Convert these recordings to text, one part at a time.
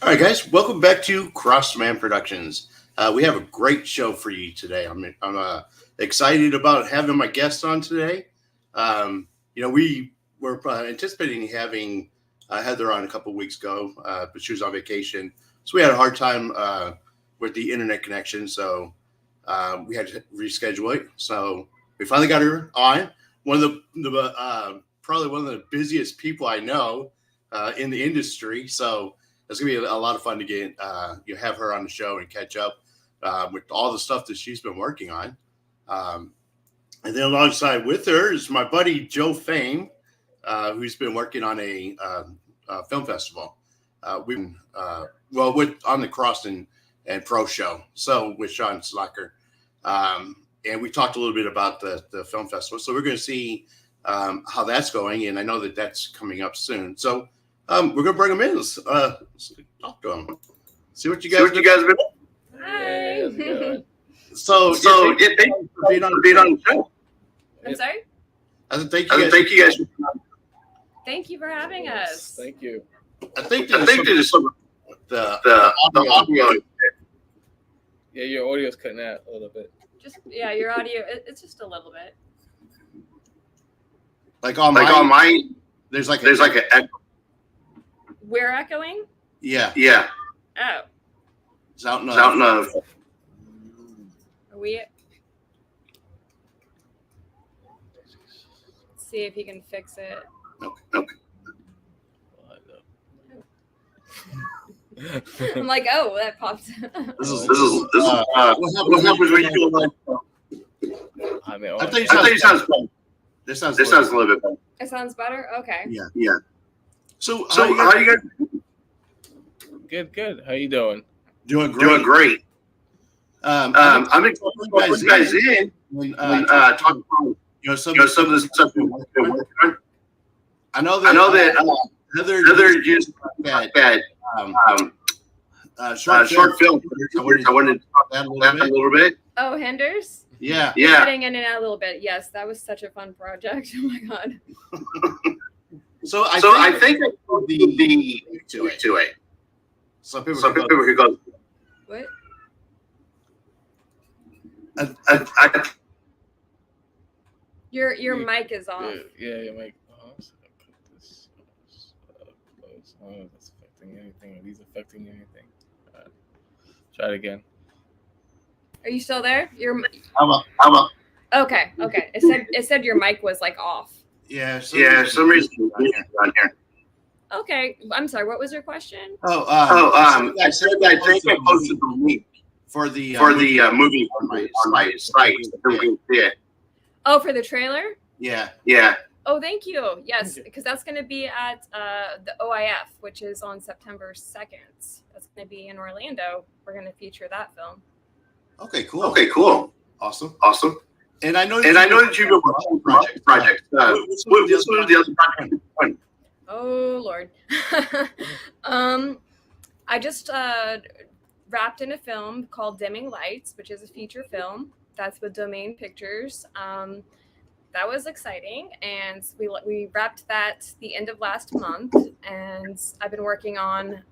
All right, guys, welcome back to Crossman Productions. We have a great show for you today. I'm excited about having my guest on today. We were anticipating having Heather on a couple weeks ago, but she was on vacation, so we had a hard time with the internet connection. So we had to reschedule it. So we finally got her on. One of the probably one of the busiest people I know in the industry. So it's gonna be a lot of fun to get have her on the show and catch up with all the stuff that she's been working on. And then alongside with her is my buddy Joe Phame, who's been working on a film festival. We've on the Crossman and Pro show, so with Sean Slacker, and we talked a little bit about the film festival. So we're going to see how that's going, and I know that that's coming up soon. So we're going to bring them in. Let's talk to them. See what you guys have been. Hi. So thank you for being on the show. I'm sorry? I said thank you guys. Thank you for having us. Thank you. I think there's some the audio. Yeah, your audio's cutting out a little bit. Your audio, it's just a little bit. Like on mine, there's like an echo. We're echoing? Yeah. Oh. It's out in Are we? See if he can fix it. Okay. I'm like, oh, that popped. This is what happens when you do it. I think it sounds better. This sounds a little bit better. It sounds better? Okay. Yeah. So how you guys? Good. How you doing? Doing great. I'm excited to bring you guys in and talk about some of the stuff we're working on. I know that Heather just had short film. I wanted to talk about that a little bit. Oh, Hinders? Yeah. Getting in and out a little bit. Yes, that was such a fun project. Oh my god. So I think the to it. Some people could go. What? Your mic is off. Yeah, your mic. That's affecting anything. Are these affecting anything? Try it again. Are you still there? I'm up. Okay. It said your mic was like off. Yeah. Some reason on here. Okay. I'm sorry. What was your question? I said I think I posted the link for the movie on my site. Yeah. Oh, for the trailer? Yeah. Oh, thank you. Yes, because that's going to be at the OIF, which is on September 2nd. That's going to be in Orlando. We're going to feature that film. Okay, cool. Awesome. And I know that you've been working on projects. What's one of the other projects? Oh, Lord. I just wrapped in a film called Dimming Lights, which is a feature film. That's with Domain Pictures. That was exciting, and we wrapped that the end of last month, and I've been working on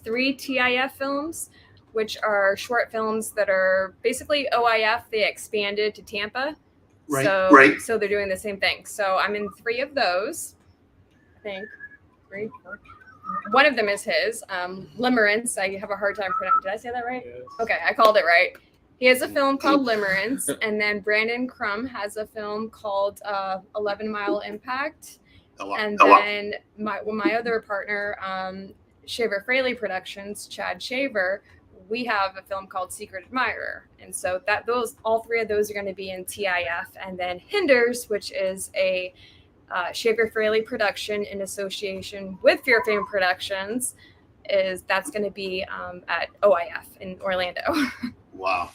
3 TIF films, which are short films that are basically OIF. They expanded to Tampa. Right. So they're doing the same thing. So I'm in 3 of those, I think. 3, 4. One of them is his, Limerence. I have a hard time pronouncing. Did I say that right? Yes. Okay, I called it right. He has a film called Limerence, and then Brandon Crum has a film called 11 Mile Impact. And then my other partner, Shaver Fraley Productions, Chad Shaver, we have a film called Secret Admirer. And so all 3 of those are going to be in TIF. And then Hinders, which is a Shaver Fraley production in association with Phame Productions, that's going to be at OIF in Orlando. Wow.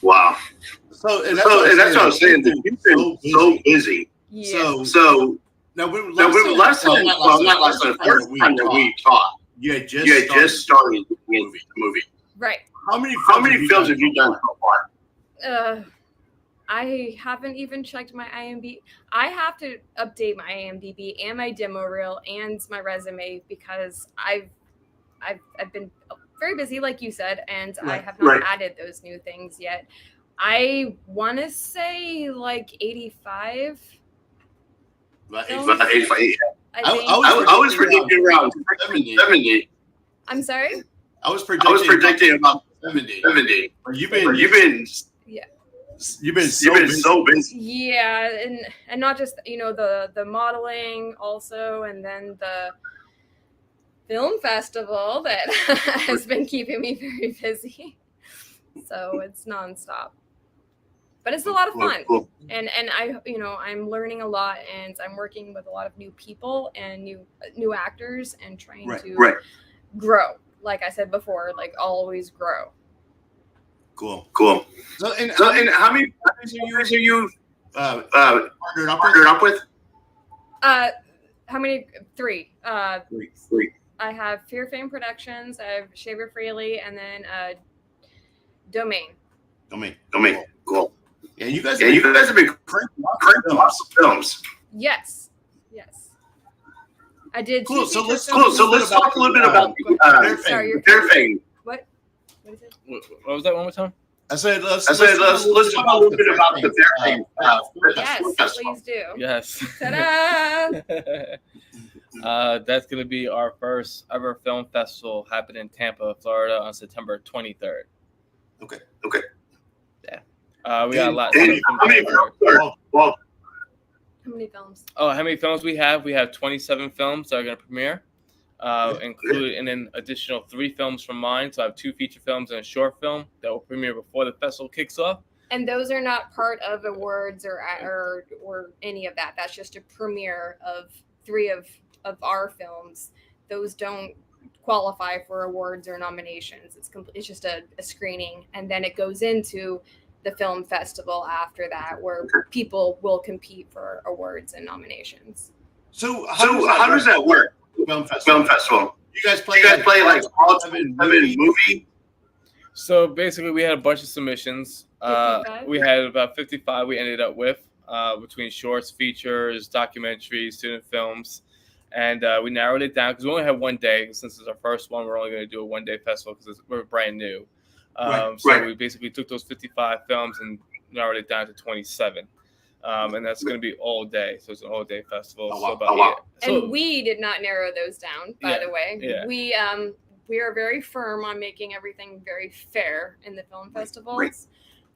So that's what I was saying. You've been so busy. Yeah. So now when last time first time that we talked, you had just started the movie. Right. How many films have you done so far? I haven't even checked my IMDb. I have to update my IMDb and my demo reel and my resume because I've been very busy, like you said, and I have not added those new things yet. I want to say like 85. About 85. I was predicting around 70. I'm sorry? I was predicting about 70. You've been so busy. Yeah, and not just the modeling also, and then the film festival that has been keeping me very busy. So it's nonstop, but it's a lot of fun. Cool. And I'm learning a lot, and I'm working with a lot of new people and new actors, and trying to grow. Like I said before, like always grow. Cool. So how many are you partnered up with? How many? 3. 3. I have Phame Productions, I have Shaver Fraley, and then Domain. Cool. Yeah, you guys have been cranking lots of films. Yes. I did. Cool. So let's talk a little bit about Phame. What is it? What was that one more time? I said let's talk a little bit about the Phame. Yes, please do. Yes. Ta-da! That's going to be our first ever film festival happening in Tampa, Florida on September 23rd. Okay. Yeah. We got a lot. How many films? Oh, how many films we have? We have 27 films that are going to premiere, included, and then additional 3 films from mine. So I have 2 feature films and a short film that will premiere before the festival kicks off. And those are not part of awards or any of that. That's just a premiere of 3 of our films. Those don't qualify for awards or nominations. It's just a screening, and then it goes into the film festival after that, where people will compete for awards and nominations. So how does that work? Film festival. You guys play like all 7 movie? So basically, we had a bunch of submissions. We had about 55. We ended up with between shorts, features, documentaries, student films. And we narrowed it down because we only have one day. Since it's our first one, we're only going to do a one-day festival because we're brand new. We basically took those 55 films and narrowed it down to 27. And that's going to be all day. So it's an all-day festival. And we did not narrow those down, by the way. Yeah. We are very firm on making everything very fair in the film festivals.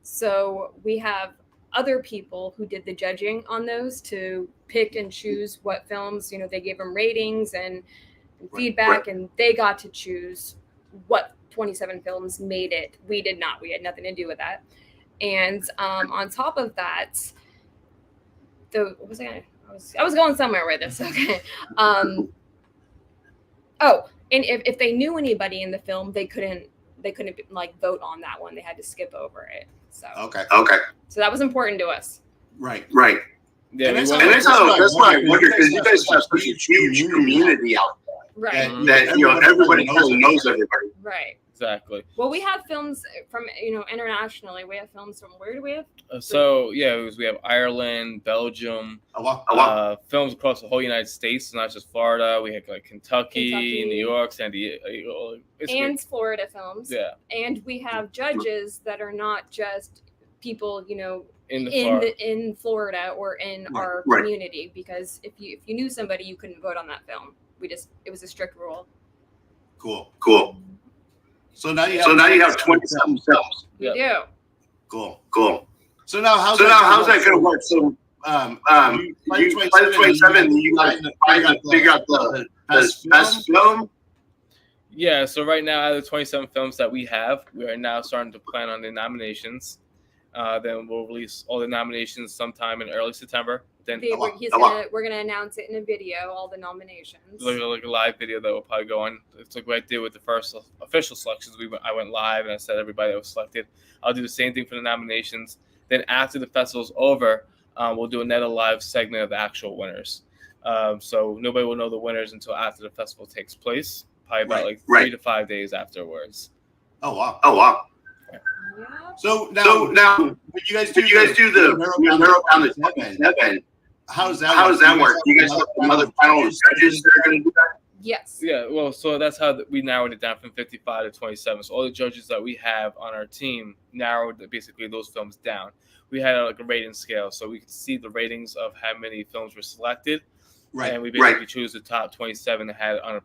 So we have other people who did the judging on those to pick and choose what films, they gave them ratings and feedback, and they got to choose what 27 films made it. We did not. We had nothing to do with that. And on top of that, I was going somewhere with this. Okay. And if they knew anybody in the film, they couldn't like vote on that one. They had to skip over it. So okay. So that was important to us. Right. Yeah, and that's why I wonder, because you guys have such a huge community out there. Right. That everybody knows everybody. Right. Exactly. Well, we have films from internationally. We have films from where do we have? We have Ireland, Belgium, films across the whole United States, not just Florida. We have like Kentucky, New York, San Diego, and Florida films. Yeah. And we have judges that are not just people, in Florida or in our community. Because if you knew somebody, you couldn't vote on that film. It was a strict rule. Cool. So now you have 27 films. We do. Cool. So now how's that going to work? So you play 27, you guys figure out the best film? Yeah, so right now, out of the 27 films that we have, we are now starting to plan on the nominations. Then we'll release all the nominations sometime in early September. Then we're gonna announce it in a video, all the nominations. Like a live video that will probably go on. It's like what I did with the first official selections. I went live and I said everybody that was selected. I'll do the same thing for the nominations. Then after the festival's over, we'll do another live segment of the actual winners. So nobody will know the winners until after the festival takes place, probably about 3 to 5 days afterwards. Oh wow. Yeah. So now, when you guys do the narrow down the 7, how does that work? You guys have some other panel judges that are going to do that? Yes. Yeah, well, so that's how we narrowed it down from 55 to 27. So all the judges that we have on our team narrowed basically those films down. We had like a rating scale, so we could see the ratings of how many films were selected, and we basically choose the top 27 that had on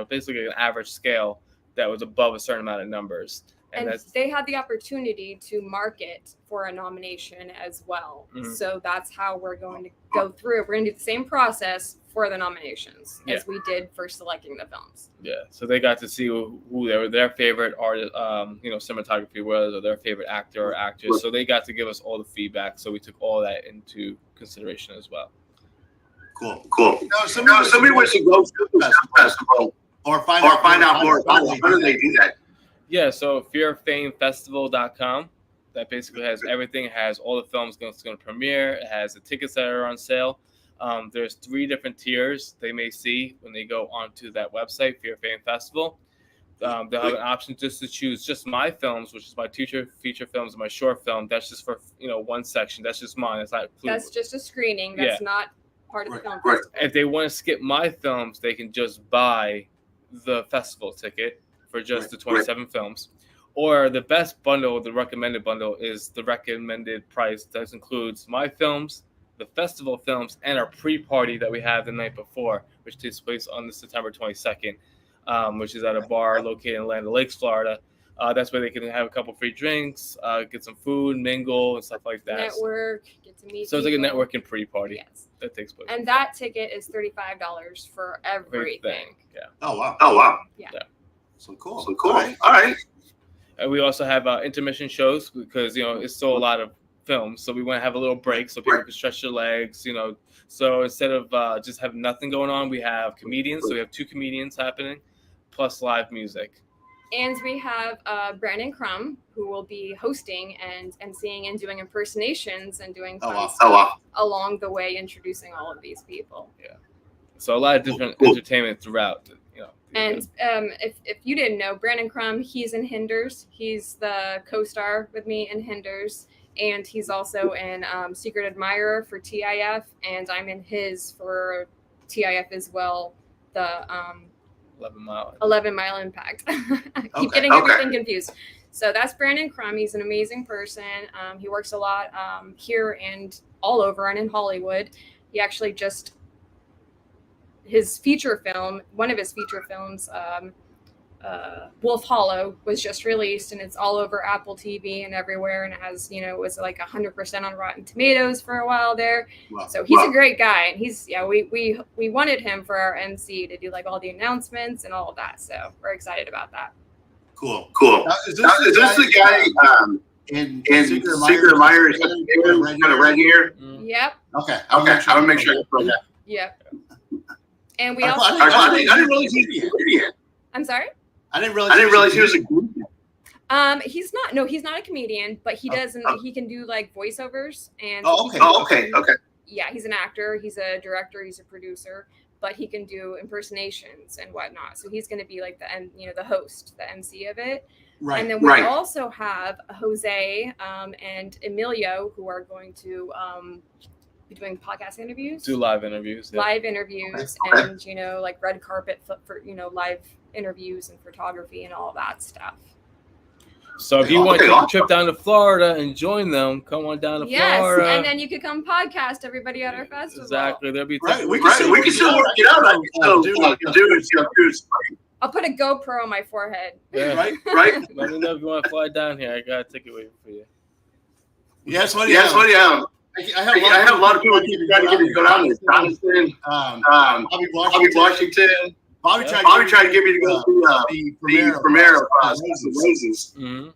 basically an average scale that was above a certain amount of numbers. And they had the opportunity to market for a nomination as well. Mm-hmm. So that's how we're going to go through. We're going to do the same process for the nominations as we did for selecting the films. Yeah, so they got to see who their favorite artist, cinematography was, or their favorite actor or actress. So they got to give us all the feedback. So we took all that into consideration as well. Cool. Somebody wants to go to the festival or find out more about it. How do they do that? Yeah, so fearofamefestival.com. That basically has everything. It has all the films that's going to premiere. It has the tickets that are on sale. There's 3 different tiers they may see when they go onto that website, Fear of Fame Festival. They'll have an option just to choose just my films, which is my feature films and my short film. That's just for one section. That's just mine. That's just a screening. That's not part of the film festival. If they want to skip my films, they can just buy the festival ticket for just the 27 films. Or the best bundle, the recommended bundle, is the recommended price. That includes my films, the festival films, and our pre-party that we have the night before, which takes place on the September 22nd, which is at a bar located in Land O'Lakes, Florida. That's where they can have a couple free drinks, get some food, mingle, and stuff like that. Network, get to meet So it's like a networking pre-party that takes place. And that ticket is $35 for everything. Yeah. Oh, wow. Yeah. So cool. All right. And we also have intermission shows because, it's still a lot of films. So we want to have a little break so people can stretch their legs, So instead of just having nothing going on, we have comedians. So we have 2 comedians happening plus live music. And we have Brandon Crumb, who will be hosting and seeing and doing impersonations and doing fun stuff along the way, introducing all of these people. Yeah. So a lot of different entertainment throughout. And if you didn't know, Brandon Crumb, he's in Hinders. He's the co-star with me in Hinders. And he's also in Secret Admirer for TIF. And I'm in his for TIF as well. The 11 Mile Impact. I keep getting everything confused. So that's Brandon Crumb. He's an amazing person. He works a lot here and all over and in Hollywood. He actually just... his feature film, one of his feature films, Wolf Hollow, was just released, and it's all over Apple TV and everywhere, and it has, it was like 100% on Rotten Tomatoes for a while there. Wow. So he's a great guy, and he's, we wanted him for our MC to do like all the announcements and all of that, so we're excited about that. Cool. Now, is this the guy in Secret Admirer? Is that kind of red here? Yep. Okay. I'll make sure I put that. Yep. And we also... I didn't realize he was a comedian. I'm sorry? I didn't realize he was a comedian. He's not a comedian, but he he can do like voiceovers and... okay. Yeah, he's an actor, he's a director, he's a producer, but he can do impersonations and whatnot. So he's going to be like the host, the MC of it. Right. And then we also have Jose and Emilio, who are going to... be doing podcast interviews, do live interviews, and like red carpet for live interviews and photography and all that stuff. So if you want to take a trip down to Florida and join them, come on down to Florida. Yes, and then you could come podcast everybody at our festival. Exactly, there'll be we can still work it out. I'll put a GoPro on my forehead. Yeah. Right. Let me know if you want to fly down here. I got a ticket waiting for you. Yes, what do you have? I have a lot of people trying to get me to go down there. Jonathan, Bobby Washington. Bobby tried to get me to go to the premiere of Roses. Mm-hmm.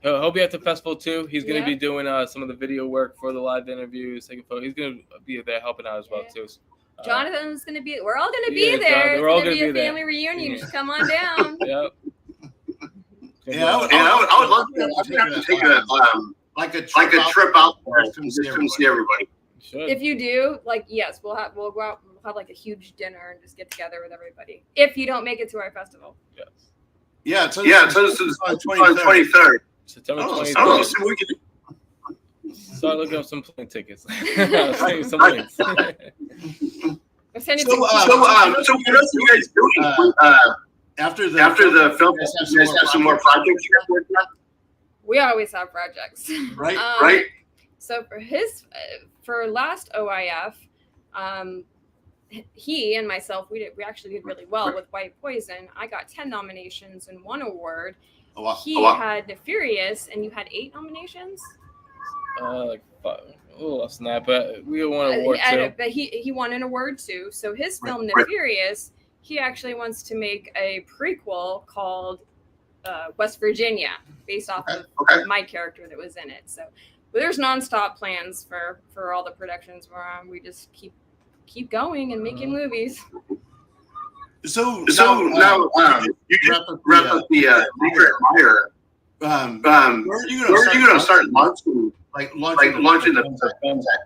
He'll be at the festival too. He's going to be doing some of the video work for the live interviews, taking photos. He's going to be there helping out as well too. Jonathan's going to be. We're all going to be there. We're all going to be a family reunion. Just come on down. Yep. I would love to take a trip out there to see everybody. If you do, we'll go out. We'll have like a huge dinner and just get together with everybody. If you don't make it to our festival. Yes. Yeah. So this is on 23rd. September 23rd. We can start looking up some plane tickets. Some links. So what else are you guys doing? After the film, you guys have some more projects you guys working on? We always have projects. Right, right. So for last OIF, he and myself, we actually did really well with White Poison. I got 10 nominations and 1 award. Oh, wow. He had Nefarious, and you had 8 nominations. Like 5. Oh, less than that, but we won an award too. But he won an award too. So his film Nefarious, he actually wants to make a prequel called West Virginia, based off of my character that was in it. So there's nonstop plans for all the productions we're on. We just keep going and making movies. So now you just wrap up the Secret Admirer. Where are you going to start launching? Launching the film set?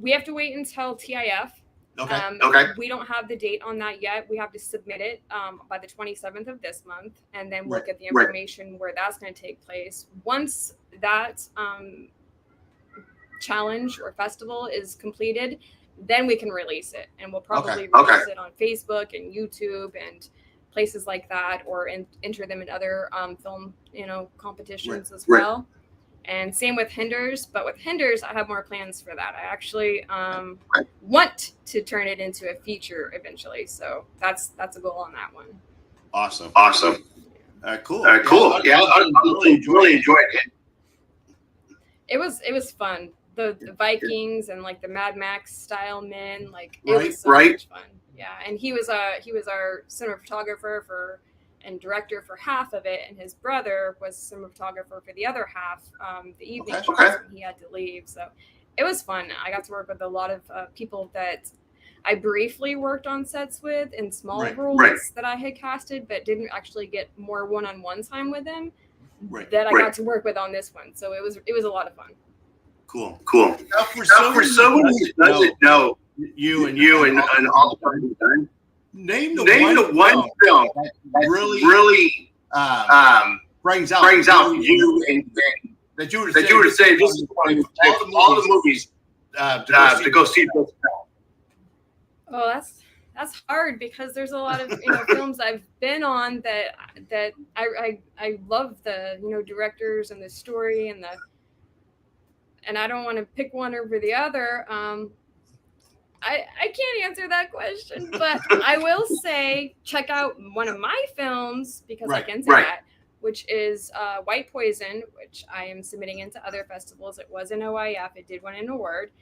We have to wait until TIF. Okay. We don't have the date on that yet. We have to submit it by the 27th of this month, and then we'll get the information where that's going to take place. Once that challenge or festival is completed, then we can release it, and we'll probably release it on Facebook and YouTube and places like that, or enter them in other film competitions as well. And same with Hinders, but with Hinders, I have more plans for that. I actually want to turn it into a feature eventually, so that's a goal on that one. Awesome. Cool. Yeah, I really enjoyed it. It was fun. The Vikings and like the Mad Max style men, like it was so much fun. Yeah, and he was our cinematographer and director for half of it, and his brother was cinematographer for the other half, the evening shows when he had to leave. So it was fun. I got to work with a lot of people that I briefly worked on sets with in small roles that I had casted, but didn't actually get more one-on-one time with them. That I got to work with on this one. So it was a lot of fun. Cool. Now for someone who doesn't know you and all the work you've done, name the one film that really brings out you and that you would say this is one of all the movies to go see this film. Oh, that's hard, because there's a lot of films I've been on that I love the directors and the story and I don't want to pick one over the other. I can't answer that question, but I will say check out one of my films, because I can say that, which is White Poison, which I am submitting into other festivals. It was an OIF. It did win an award.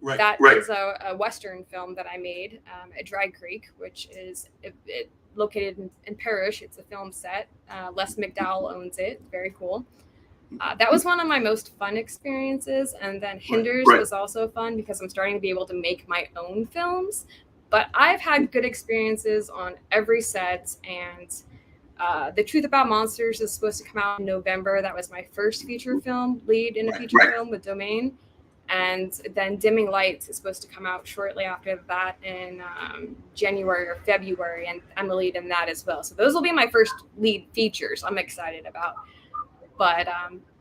That is a Western film that I made at Dry Creek, which is located in Parrish. It's a film set. Les McDowell owns it. Very cool. That was one of my most fun experiences. And then Hinders was also fun, because I'm starting to be able to make my own films. But I've had good experiences on every set. And The Truth About Monsters is supposed to come out in November. That was my first feature film, lead in a feature film with Domain. And then Dimming Lights is supposed to come out shortly after that in January or February. And I'm a lead in that as well. So those will be my first lead features I'm excited about. But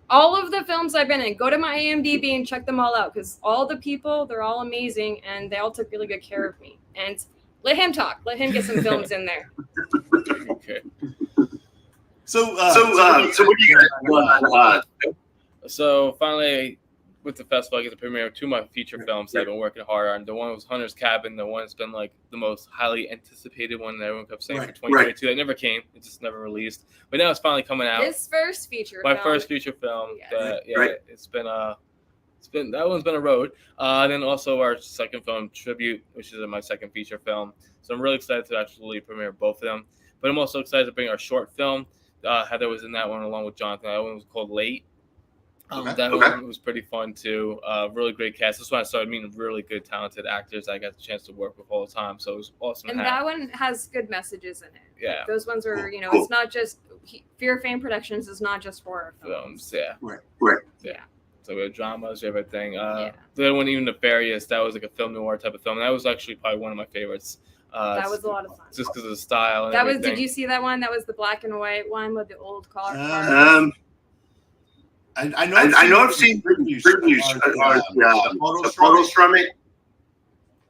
all of the films I've been in, go to my IMDb and check them all out, because all the people, they're all amazing, and they all took really good care of me. And let him talk. Let him get some films in there. Okay. So what do you got? So finally, with the festival, I get to premiere 2 of my feature films that I've been working hard on. The one was Hunter's Cabin. The one's been like the most highly anticipated one that everyone kept saying for 2022. That never came. It just never released. But now it's finally coming out. His first feature film. My first feature film. It's been that one's been a road. Then also our second film, Tribute, which is my second feature film. So I'm really excited to actually premiere both of them. But I'm also excited to bring our short film. Heather was in that one along with Jonathan. That one was called Late. That one was pretty fun too. Really great cast. This is when I started meeting really good, talented actors I got the chance to work with all the time. So it was awesome. And that one has good messages in it. Yeah. Those ones are, it's not just Fear Fame Productions is not just horror films. Yeah. Yeah. So we have dramas, everything. The other one, even Nefarious, that was like a film noir type of film. That was actually probably one of my favorites. That was a lot of fun. Just because of the style and everything. Did you see that one? That was the black and white one with the old color cars. I know I've seen previews. The photos from it.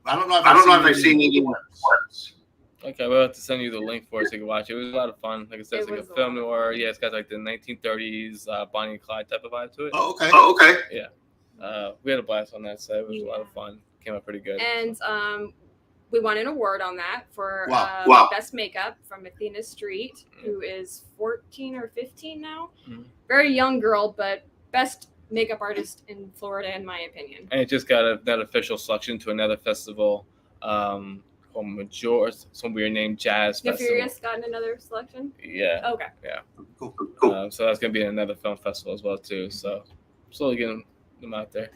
I don't know if I've seen any ones. Okay, we'll have to send you the link for it so you can watch it. It was a lot of fun. Like I said, it's like a film noir. Yeah, it's got like the 1930s Bonnie and Clyde type of vibe to it. Oh, okay. Yeah. We had a blast on that set. It was a lot of fun. Came out pretty good. And we won an award on that for best makeup from Athena Street, who is 14 or 15 now. Mm-hmm. Very young girl, but best makeup artist in Florida, in my opinion. And it just got that official selection to another festival called Major, some weird name, Jazz The Festival. Furious gotten another selection? Yeah. Okay. Yeah. Cool. So that's going to be another film festival as well, too. So slowly getting them out there.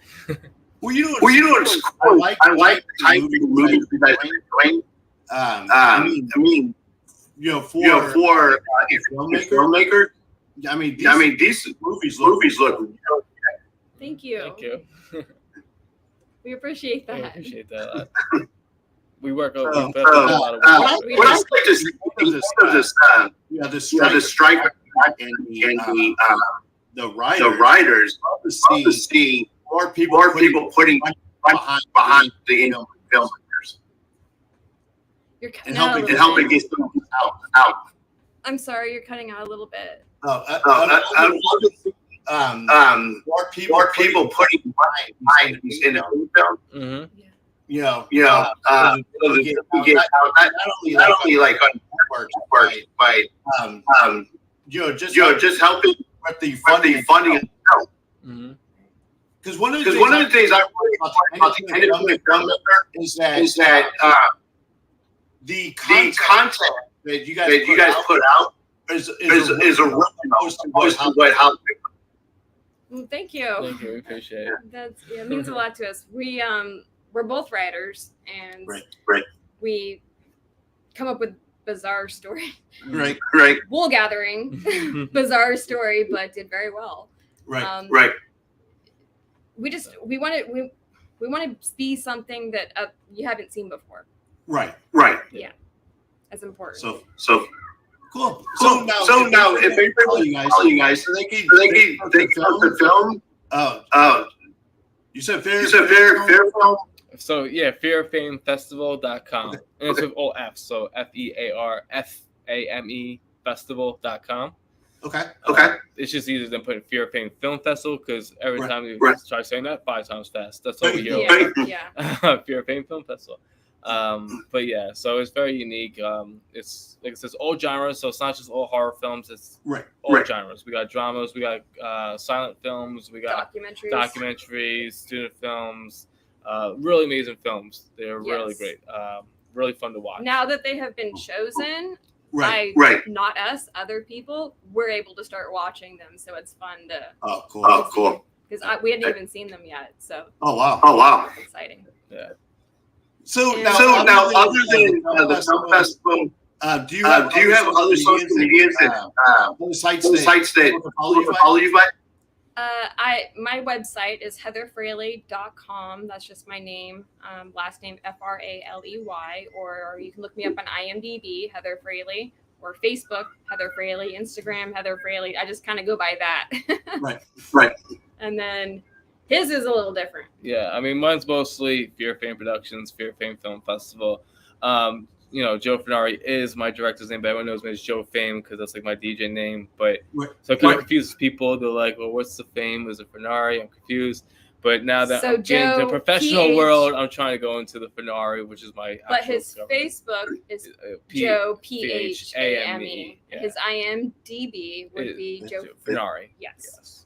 Well, you know what's cool? I like the type of movies you guys are doing. I mean, for a filmmaker, I mean, these movies look. Thank you. We appreciate that. We appreciate that. We work a lot of work. What I like to see is the strike and the writers love to see more people putting behind the filmmakers. You're and helping get them out. I'm sorry, you're cutting out a little bit. More people putting behind in the film. Mm-hmm. Not only like on work, but just helping with the funding. Because one of the things I really like about the independent filmmaker is that the content that you guys put out is a real close to what how. Well, thank you. Thank you. We appreciate it. It means a lot to us. We're both writers, and we come up with bizarre story. Right. Wool gathering, bizarre story, but did very well. Right. We want to see something that you haven't seen before. Right. Yeah, that's important. So cool. So now, if they follow you guys, so they can the film. You said fair film. So yeah, fearfamefestival.com. And it's with all F's, so FEARFAME festival.com. Okay. It's just easier than putting Fear of Fame Film Festival because every time you try saying that 5 times fast. That's all we hear. Yeah. Fear of Fame Film Festival. But yeah, so it's very unique. It's like it says all genres, so it's not just all horror films. It's all genres. We got dramas, we got silent films, we got documentaries, student films, really amazing films. They're really great. Really fun to watch. Now that they have been chosen, not us, other people, we're able to start watching them. So it's fun to. Cool. Because we hadn't even seen them yet. So. Oh wow. Exciting. Yeah. So now, other than the film festival, do you have other social medias that sites that follow you by? My website is heatherfraley.com. That's just my name, last name Fraley, or you can look me up on IMDb, Heather Fraley, or Facebook, Heather Fraley, Instagram, Heather Fraley. I just kind of go by that. Right. And then his is a little different. Yeah, I mean, mine's mostly Fear of Fame Productions, Fear of Fame Film Festival. Joe Fernari is my director's name, but everyone knows me as Joe Phame because that's like my DJ name. But so it kind of confuses people. They're like, well, what's the Phame? Is it Fernari? I'm confused. But now that I'm getting to the professional world, I'm trying to go into the Fernari, which is my But his Facebook is Joe Phame. Yeah. His IMDb would be Joe Fernari. Yes.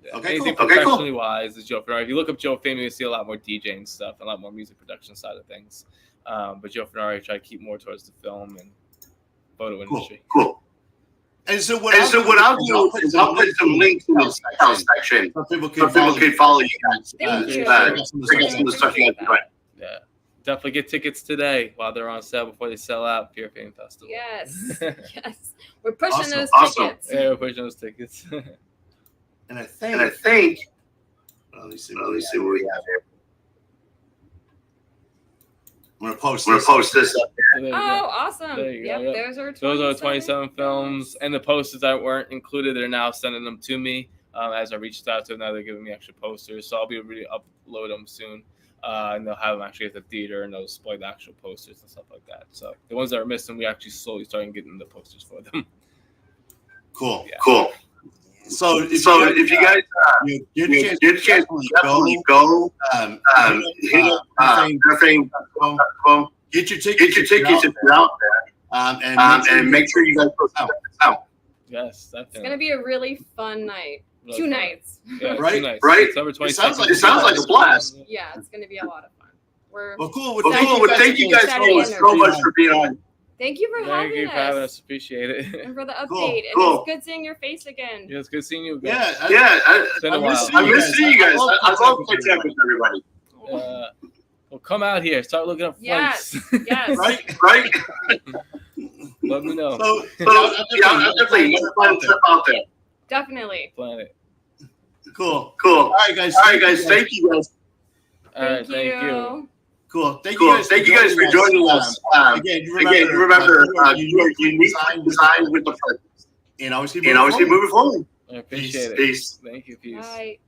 Yeah. Okay, anything professionally wise is Joe Fernari. If you look up Joe Phame, you'll see a lot more DJing stuff and a lot more music production side of things. But Joe Fernari try to keep more towards the film and photo industry. Cool. And so what I'll do is I'll put some links in the section so people can follow you guys. Thank you. Yeah. Definitely get tickets today while they're on sale before they sell out. Fear Fame Festival. Yes. We're pushing those tickets. Yeah, we're pushing those tickets. And I think. Let me see what we have here. I'm gonna post this up there. Oh, awesome! Yep, those are 27 films, and the posters that weren't included, they're now sending them to me as I reached out to them. Now they're giving me extra posters, so I'll be able to upload them soon. and they'll have them actually at the theater, and they'll display the actual posters and stuff like that. So the ones that are missing, we actually slowly starting getting the posters for them. Cool. Yeah. Cool. So if you guys get a chance, definitely go. Hit up Phame. Get your tickets if you're out there. And make sure you guys post out. Yes, definitely. It's gonna be a really fun night. Really 2 fun. nights. Yeah, Right? 2 nights. Right? December 22nd. It sounds like a blast. Yeah, it's gonna be a lot of fun. Well, cool. Thank you guys so much for being on. Thank you for Thank you having for having us. us. Appreciate it. And for the update. Cool. And Cool. it's good seeing your face again. Yeah, it's good seeing you again. It's been a while. I miss seeing you guys. I love catching up with everybody. Well, come out here. Start looking up flights. Yes. Right? Let me know. So I'm definitely out there. Definitely. Planet. Cool. All right, guys. Thank you guys. All right, thank you. Cool. Thank you guys for joining us. Again, remember, you are unique design with the purpose. And always keep moving forward. I appreciate it. Peace. Thank you. Peace. Bye.